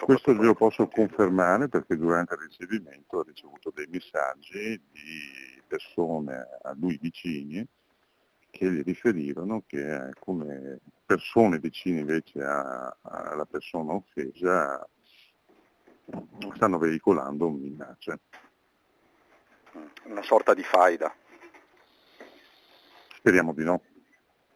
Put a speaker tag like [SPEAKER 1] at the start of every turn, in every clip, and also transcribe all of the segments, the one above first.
[SPEAKER 1] Questo
[SPEAKER 2] soprattutto
[SPEAKER 1] glielo
[SPEAKER 2] nei
[SPEAKER 1] posso
[SPEAKER 2] confronti di lui.
[SPEAKER 1] confermare perché durante il ricevimento ha ricevuto dei messaggi di persone a lui vicini che gli riferirono che come persone vicine invece alla persona offesa stanno veicolando minacce.
[SPEAKER 2] Una sorta di faida.
[SPEAKER 1] Speriamo di no,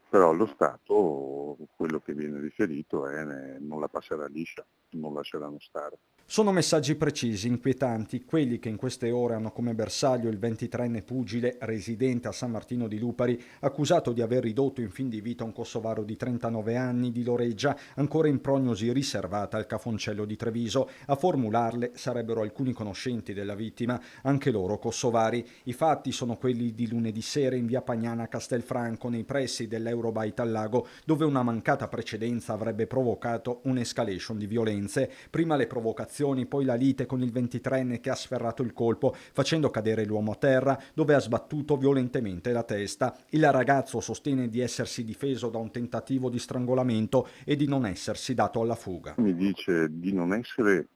[SPEAKER 1] però allo Stato quello che viene riferito è non la passerà liscia, non lasceranno stare.
[SPEAKER 3] Sono messaggi precisi, inquietanti, quelli che in queste ore hanno come bersaglio il 23enne pugile residente a San Martino di Lupari, accusato di aver ridotto in fin di vita un kosovaro di 39 anni di Loreggia, ancora in prognosi riservata al Cafoncello di Treviso. A formularle sarebbero alcuni conoscenti della vittima, anche loro kosovari. I fatti sono quelli di lunedì sera in via Pagnana a Castelfranco, nei pressi dell'Eurobike al Lago, dove una mancata precedenza avrebbe provocato un'escalation di violenze. Prima le provocazioni, poi la lite con il 23enne che ha sferrato il colpo, facendo cadere l'uomo a terra, dove ha sbattuto violentemente la testa. Il ragazzo sostiene di essersi difeso da un tentativo di strangolamento e di non essersi dato alla fuga.
[SPEAKER 1] Mi dice di non essere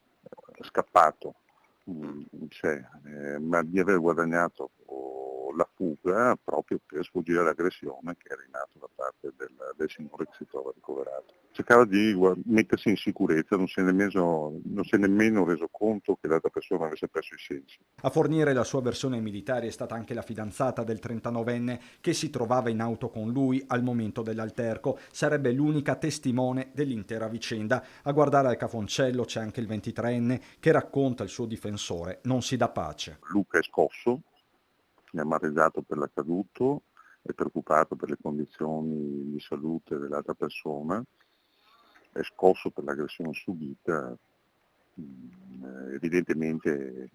[SPEAKER 1] scappato in sé, ma di aver guadagnato la fuga proprio per sfuggire all'aggressione che era in atto da parte del signore che si trova ricoverato. Cercava di mettersi in sicurezza, non si è nemmeno reso conto che l'altra persona avesse perso i sensi.
[SPEAKER 3] A fornire la sua versione ai militari è stata anche la fidanzata del 39enne che si trovava in auto con lui al momento dell'alterco. Sarebbe l'unica testimone dell'intera vicenda. A guardare al Cafoncello c'è anche il 23enne che racconta il suo difensore: non si dà pace.
[SPEAKER 1] Luca è scosso, è amareggiato per l'accaduto, è preoccupato per le condizioni di salute dell'altra persona, è scosso per l'aggressione subita, evidentemente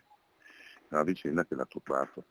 [SPEAKER 1] è una vicenda che l'ha turbato.